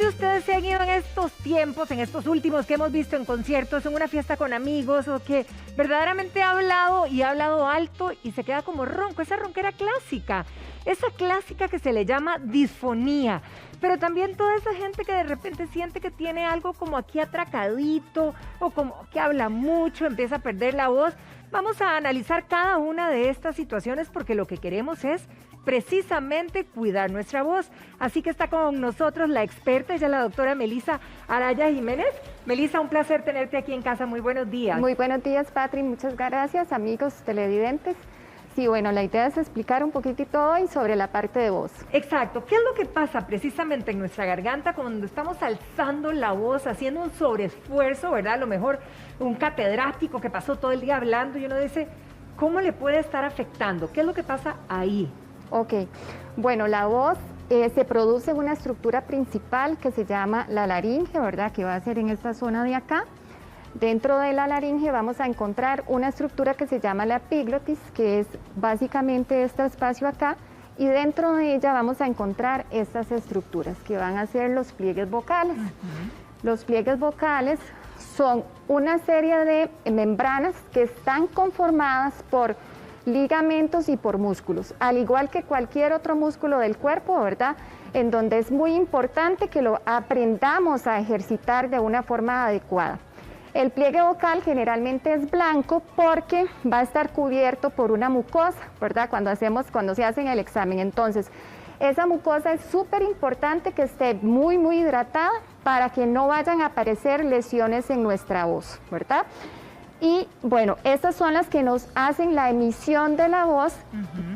de ustedes se han ido en estos tiempos, en estos últimos que hemos visto en conciertos, en una fiesta con amigos, o que verdaderamente ha hablado y ha hablado alto y se queda como ronco? Esa ronquera clásica, esa clásica que se le llama disfonía. Pero también toda esa gente que de repente siente que tiene algo como aquí atracadito, o como que habla mucho, empieza a perder la voz. Vamos a analizar cada una de estas situaciones porque lo que queremos es precisamente cuidar nuestra voz. Así que está con nosotros la experta, ella es la doctora Melissa Araya Jiménez. Melissa, un placer tenerte aquí en casa. Muy buenos días. Muy buenos días, Patri. Muchas gracias, amigos televidentes. Sí, bueno, la idea es explicar un poquitito hoy sobre la parte de voz. Exacto. ¿Qué es lo que pasa precisamente en nuestra garganta cuando estamos alzando la voz, haciendo un sobreesfuerzo, ¿verdad? A lo mejor un catedrático que pasó todo el día hablando y uno dice, ¿cómo le puede estar afectando? ¿Qué es lo que pasa ahí? Ok, bueno, la voz se produce una estructura principal que se llama la laringe, ¿verdad? Que va a ser en esta zona de acá. Dentro de la laringe vamos a encontrar una estructura que se llama la epiglotis, que es básicamente este espacio acá, y dentro de ella vamos a encontrar estas estructuras que van a ser los pliegues vocales. Los pliegues vocales son una serie de membranas que están conformadas por ligamentos y por músculos, al igual que cualquier otro músculo del cuerpo, ¿verdad? En donde es muy importante que lo aprendamos a ejercitar de una forma adecuada. El pliegue vocal generalmente es blanco porque va a estar cubierto por una mucosa, ¿verdad? Cuando se hace el examen. Entonces, esa mucosa es súper importante que esté muy hidratada para que no vayan a aparecer lesiones en nuestra voz, ¿verdad? Y bueno, estas son las que nos hacen la emisión de la voz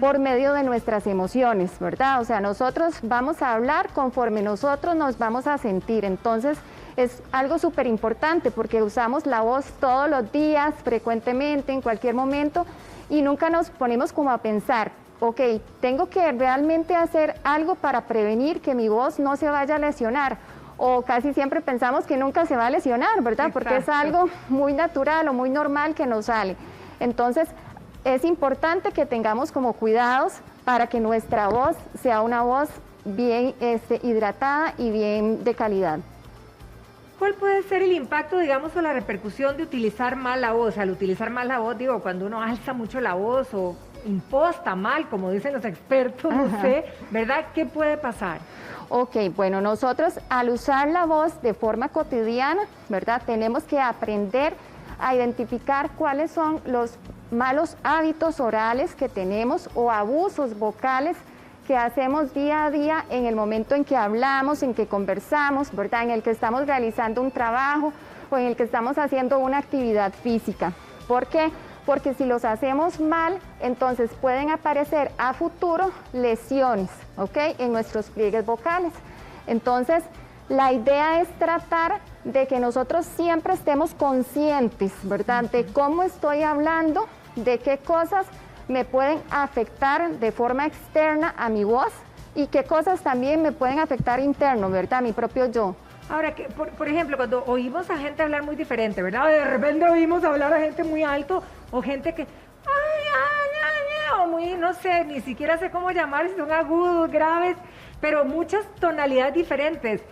por medio de nuestras emociones, ¿verdad? O sea, nosotros vamos a hablar conforme nosotros nos vamos a sentir. Entonces, es algo súper importante porque usamos la voz todos los días, frecuentemente, en cualquier momento, y nunca nos ponemos como a pensar, ok, tengo que realmente hacer algo para prevenir que mi voz no se vaya a lesionar. O casi siempre pensamos que nunca se va a lesionar, ¿verdad? Exacto. Porque es algo muy natural o muy normal que nos sale. Entonces, es importante que tengamos como cuidados para que nuestra voz sea una voz bien hidratada y bien de calidad. ¿Cuál puede ser el impacto, digamos, o la repercusión de utilizar mal la voz? Al utilizar mal la voz, digo, cuando uno alza mucho la voz o imposta mal, como dicen los expertos, no sé, ¿verdad? ¿Qué puede pasar? Ok, bueno, nosotros al usar la voz de forma cotidiana, ¿verdad? Tenemos que aprender a identificar cuáles son los malos hábitos orales que tenemos o abusos vocales que hacemos día a día en el momento en que hablamos, en que conversamos, ¿verdad? En el que estamos realizando un trabajo o en el que estamos haciendo una actividad física. ¿Por qué? Porque si los hacemos mal, entonces pueden aparecer a futuro lesiones, ¿ok? En nuestros pliegues vocales. Entonces, la idea es tratar de que nosotros siempre estemos conscientes, ¿verdad? De cómo estoy hablando, de qué cosas me pueden afectar de forma externa a mi voz y qué cosas también me pueden afectar interno, ¿verdad? A mi propio yo. Ahora, que por ejemplo, cuando oímos a gente hablar muy diferente, ¿verdad? De repente oímos hablar a gente muy alto o gente que, o muy, no sé, ni siquiera sé cómo llamar, si son agudos, graves, pero muchas tonalidades diferentes.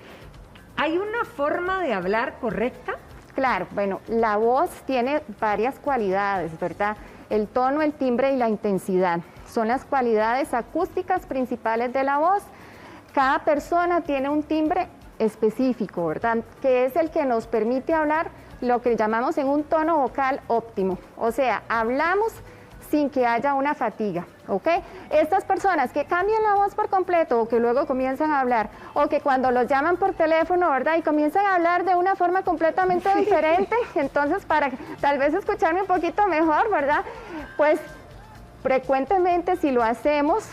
¿Hay una forma de hablar correcta? Claro, bueno, la voz tiene varias cualidades, ¿verdad? El tono, el timbre y la intensidad son las cualidades acústicas principales de la voz. Cada persona tiene un timbre específico, ¿verdad? Que es el que nos permite hablar lo que llamamos en un tono vocal óptimo. O sea, hablamos sin que haya una fatiga, ¿ok? Estas personas que cambian la voz por completo o que luego comienzan a hablar, o que cuando los llaman por teléfono, ¿verdad? Y comienzan a hablar de una forma completamente diferente, entonces para tal vez escucharme un poquito mejor, ¿verdad? Pues frecuentemente si lo hacemos,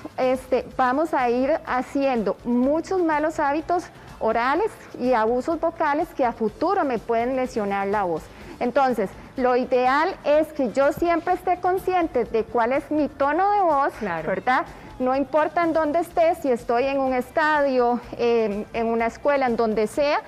vamos a ir haciendo muchos malos hábitos orales y abusos vocales que a futuro me pueden lesionar la voz. Entonces, lo ideal es que yo siempre esté consciente de cuál es mi tono de voz, claro, ¿verdad? No importa en dónde esté, si estoy en un estadio, en una escuela, en donde sea,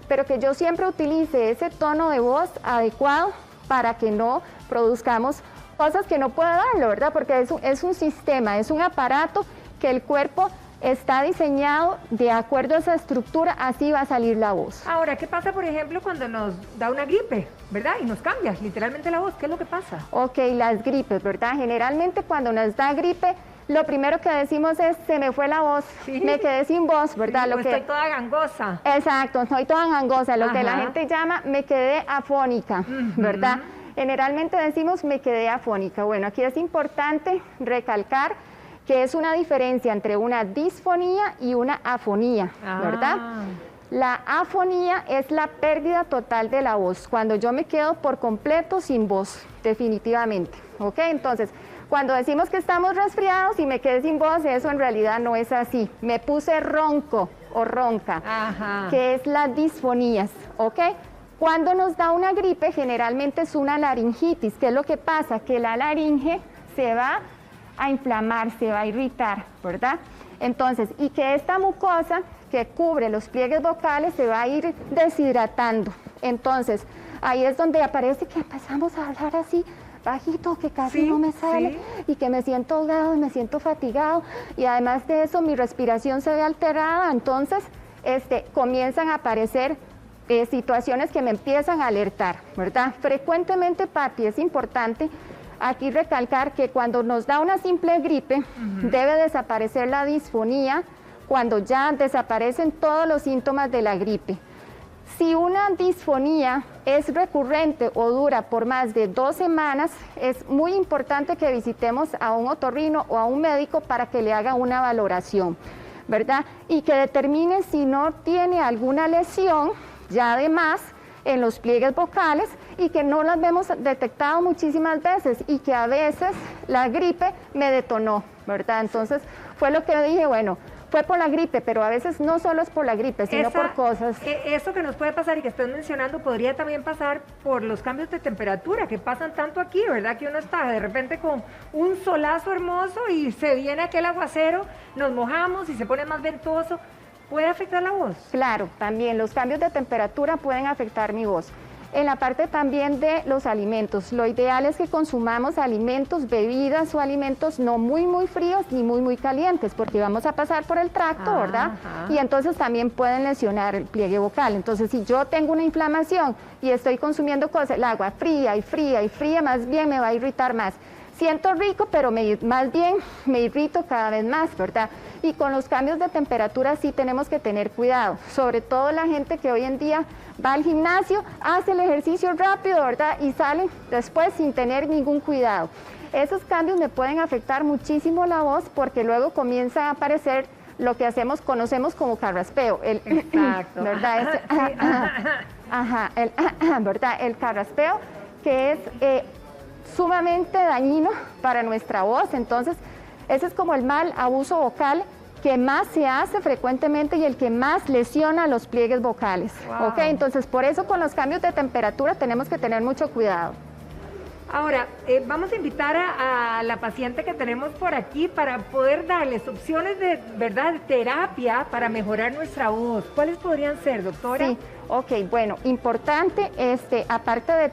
pero que yo siempre utilice ese tono de voz adecuado para que no produzcamos cosas que no pueda darlo, ¿verdad? Porque es un sistema, es un aparato que el cuerpo está diseñado de acuerdo a esa estructura, así va a salir la voz. Ahora, ¿qué pasa, por ejemplo, cuando nos da una gripe, verdad? Y nos cambia literalmente la voz, ¿qué es lo que pasa? Ok, las gripes, ¿verdad? Generalmente cuando nos da gripe, lo primero que decimos es, se me fue la voz, sí, me quedé sin voz, ¿verdad? Sí, estoy toda gangosa. Exacto, estoy toda gangosa, lo Ajá. que la gente llama, me quedé afónica, ¿verdad? Generalmente decimos, me quedé afónica. Bueno, aquí es importante recalcar que es una diferencia entre una disfonía y una afonía, ¿verdad? La afonía es la pérdida total de la voz, cuando yo me quedo por completo sin voz, definitivamente, ¿ok? Entonces, cuando decimos que estamos resfriados y me quedé sin voz, eso en realidad no es así. Me puse ronco o ronca, que es las disfonías, ¿ok? Cuando nos da una gripe, generalmente es una laringitis. ¿Qué es lo que pasa? Que la laringe se va a inflamar, se va a irritar, ¿verdad? Entonces, y que esta mucosa que cubre los pliegues vocales se va a ir deshidratando. Entonces, ahí es donde aparece que empezamos a hablar así, bajito, que casi no me sale, y que me siento ahogado y me siento fatigado, y además de eso mi respiración se ve alterada. Entonces comienzan a aparecer situaciones que me empiezan a alertar, ¿verdad? Frecuentemente, Pati, es importante aquí recalcar que cuando nos da una simple gripe, debe desaparecer la disfonía cuando ya desaparecen todos los síntomas de la gripe. Si una disfonía es recurrente o dura por más de 2 semanas, es muy importante que visitemos a un otorrino o a un médico para que le haga una valoración, ¿verdad? Y que determine si no tiene alguna lesión ya de más en los pliegues vocales y que no las vemos detectado muchísimas veces y que a veces la gripe me detonó, ¿verdad? Entonces fue lo que dije, bueno, fue por la gripe, pero a veces no solo es por la gripe, sino por cosas. Eso que nos puede pasar y que estás mencionando podría también pasar por los cambios de temperatura que pasan tanto aquí, ¿verdad? Que uno está de repente con un solazo hermoso y se viene aquel aguacero, nos mojamos y se pone más ventoso. ¿Puede afectar la voz? Claro, también los cambios de temperatura pueden afectar mi voz. En la parte también de los alimentos, lo ideal es que consumamos alimentos, bebidas o alimentos no muy fríos ni muy calientes, porque vamos a pasar por el tracto, ¿verdad? Y entonces también pueden lesionar el pliegue vocal. Entonces, si yo tengo una inflamación y estoy consumiendo cosas, el agua fría, más bien me va a irritar más. Siento rico, pero más bien me irrito cada vez más, ¿verdad? Y con los cambios de temperatura sí tenemos que tener cuidado, sobre todo la gente que hoy en día va al gimnasio, hace el ejercicio rápido, ¿verdad? Y sale después sin tener ningún cuidado. Esos cambios me pueden afectar muchísimo la voz porque luego comienza a aparecer lo que conocemos como carraspeo. Exacto. ¿Verdad? ¿Verdad? El carraspeo, que es sumamente dañino para nuestra voz. Entonces, ese es como el mal abuso vocal que más se hace frecuentemente y el que más lesiona los pliegues vocales. ¿Ok? Entonces, por eso con los cambios de temperatura tenemos que tener mucho cuidado. Ahora, vamos a invitar a la paciente que tenemos por aquí para poder darles opciones de, ¿verdad?, de terapia para mejorar nuestra voz. ¿Cuáles podrían ser, doctora? Sí, ok, bueno, importante, aparte de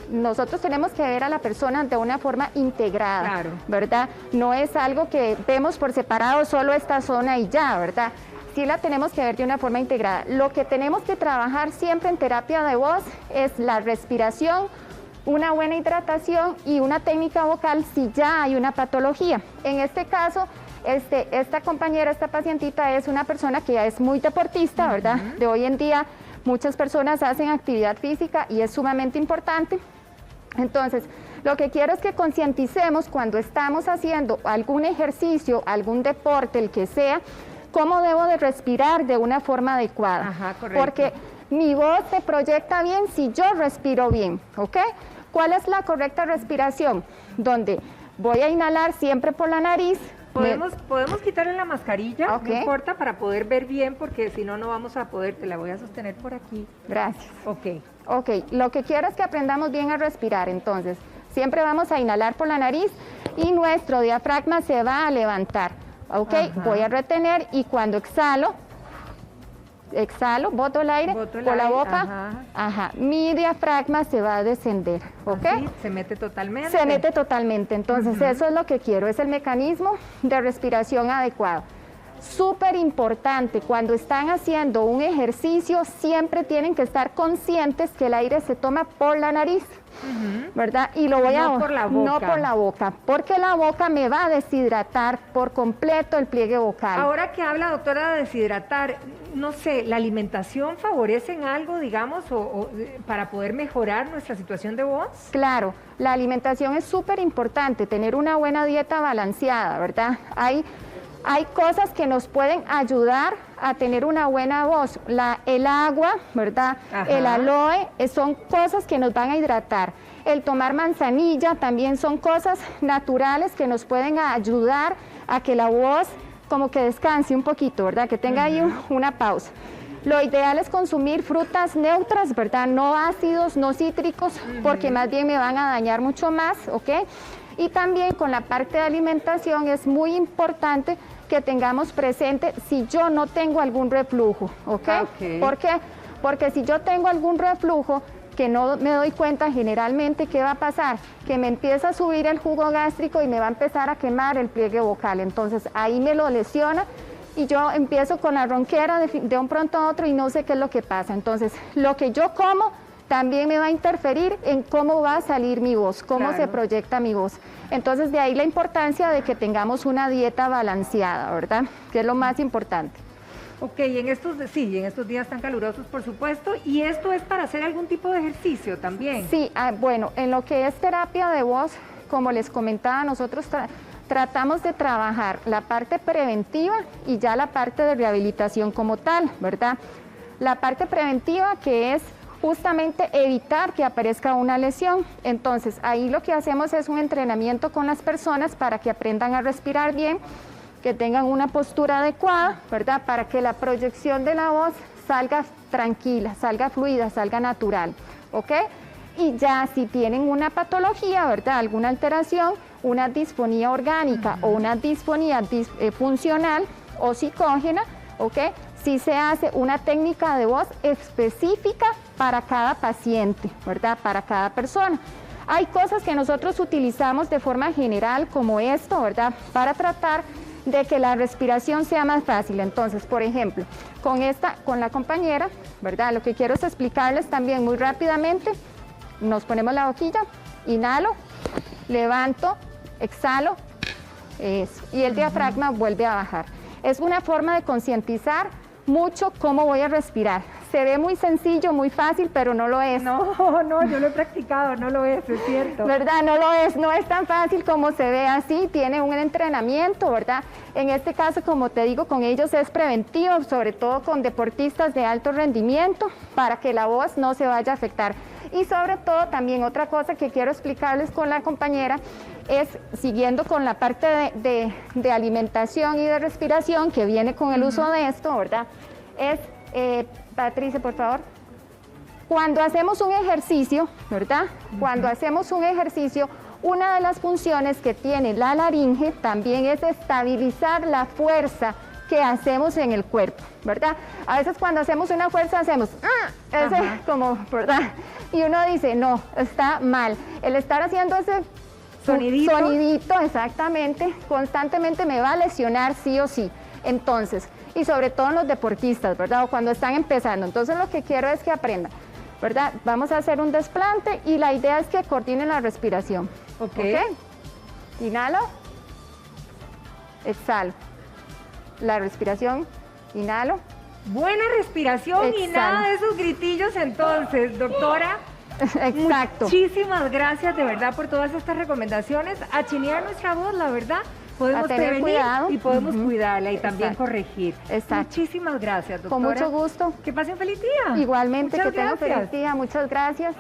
nosotros tenemos que ver a la persona de una forma integrada, claro, ¿verdad? No es algo que vemos por separado solo esta zona y ya, ¿verdad? Sí la tenemos que ver de una forma integrada. Lo que tenemos que trabajar siempre en terapia de voz es la respiración, una buena hidratación y una técnica vocal si ya hay una patología. En este caso, esta compañera, esta pacientita es una persona que ya es muy deportista, ¿verdad? De hoy en día muchas personas hacen actividad física y es sumamente importante. Entonces, lo que quiero es que concienticemos cuando estamos haciendo algún ejercicio, algún deporte, el que sea, cómo debo de respirar de una forma adecuada. Ajá, correcto. Porque mi voz se proyecta bien si yo respiro bien, ¿ok? ¿Cuál es la correcta respiración? Donde voy a inhalar siempre por la nariz. ¿Podemos quitarle la mascarilla? Okay. No importa, para poder ver bien, porque si no, no vamos a poder. Te la voy a sostener por aquí. Gracias. Ok, lo que quiero es que aprendamos bien a respirar. Entonces, siempre vamos a inhalar por la nariz y nuestro diafragma se va a levantar. Ok, voy a retener y cuando exhalo, boto el aire por la boca, mi diafragma se va a descender, ¿ok? Así, se mete totalmente. Se mete totalmente, entonces eso es lo que quiero, es el mecanismo de respiración adecuado. súper importante, cuando están haciendo un ejercicio, siempre tienen que estar conscientes que el aire se toma por la nariz, ¿verdad? Y lo voy no por la boca. No por la boca, porque la boca me va a deshidratar por completo el pliegue vocal. Ahora que habla, doctora, de deshidratar, no sé, ¿la alimentación favorece en algo, digamos, para poder mejorar nuestra situación de voz? Claro, la alimentación es súper importante, tener una buena dieta balanceada, ¿verdad? Hay cosas que nos pueden ayudar a tener una buena voz. El agua, ¿verdad? Ajá. El aloe, son cosas que nos van a hidratar. El tomar manzanilla también son cosas naturales que nos pueden ayudar a que la voz como que descanse un poquito, ¿verdad? Que tenga ahí una pausa. Lo ideal es consumir frutas neutras, ¿verdad? No ácidos, no cítricos, porque más bien me van a dañar mucho más, ¿ok? Y también con la parte de alimentación es muy importante que tengamos presente si yo no tengo algún reflujo, ¿ok? ¿Por qué? Porque si yo tengo algún reflujo que no me doy cuenta generalmente, ¿qué va a pasar? Que me empieza a subir el jugo gástrico y me va a empezar a quemar el pliegue vocal, entonces ahí me lo lesiona y yo empiezo con la ronquera de un pronto a otro y no sé qué es lo que pasa. Entonces, lo que yo como también me va a interferir en cómo va a salir mi voz, cómo se proyecta mi voz. Entonces, de ahí la importancia de que tengamos una dieta balanceada, ¿verdad? Que es lo más importante. Ok, en estos días tan calurosos, por supuesto, y esto es para hacer algún tipo de ejercicio también. Sí, bueno, en lo que es terapia de voz, como les comentaba, nosotros tratamos de trabajar la parte preventiva y ya la parte de rehabilitación como tal, ¿verdad? La parte preventiva, que es justamente evitar que aparezca una lesión. Entonces, ahí lo que hacemos es un entrenamiento con las personas para que aprendan a respirar bien, que tengan una postura adecuada, ¿verdad? Para que la proyección de la voz salga tranquila, salga fluida, salga natural, ¿ok? Y ya si tienen una patología, ¿verdad? Alguna alteración, una disfonía orgánica o una disfonía funcional o psicógena, ¿ok? Sí se hace una técnica de voz específica para cada paciente, ¿verdad? Para cada persona. Hay cosas que nosotros utilizamos de forma general como esto, ¿verdad? Para tratar de que la respiración sea más fácil. Entonces, por ejemplo, con la compañera, ¿verdad? Lo que quiero es explicarles también muy rápidamente. Nos ponemos la boquilla, inhalo, levanto, exhalo, eso, y el diafragma vuelve a bajar. Es una forma de concientizar mucho cómo voy a respirar. Se ve muy sencillo, muy fácil, pero no lo es. No, yo lo he practicado, no lo es cierto. ¿Verdad? No lo es, no es tan fácil como se ve así, tiene un entrenamiento, ¿verdad? En este caso, como te digo, con ellos es preventivo, sobre todo con deportistas de alto rendimiento, para que la voz no se vaya a afectar. Y sobre todo, también otra cosa que quiero explicarles con la compañera, es siguiendo con la parte de alimentación y de respiración, que viene con el uso de esto, ¿verdad? Es... Patricia, por favor. Cuando hacemos un ejercicio, ¿verdad? Cuando hacemos un ejercicio, una de las funciones que tiene la laringe también es estabilizar la fuerza que hacemos en el cuerpo, ¿verdad? A veces cuando hacemos una fuerza hacemos, ese como, ¿verdad? Y uno dice, no, está mal. El estar haciendo ese sonidito, exactamente, constantemente me va a lesionar sí o sí. Entonces, y sobre todo en los deportistas, ¿verdad? O cuando están empezando. Entonces lo que quiero es que aprendan, ¿verdad? Vamos a hacer un desplante y la idea es que coordinen la respiración. Ok. Inhalo, exhalo. La respiración, inhalo. Buena respiración, exhalo. Y nada de esos gritillos entonces, doctora. Exacto. Muchísimas gracias de verdad por todas estas recomendaciones. A chinear nuestra voz, la verdad. Podemos prevenir cuidado. Y podemos cuidarla y también corregir. Exacto. Muchísimas gracias, doctora. Con mucho gusto. Que pasen feliz día. Igualmente, que tengan feliz día. Muchas gracias.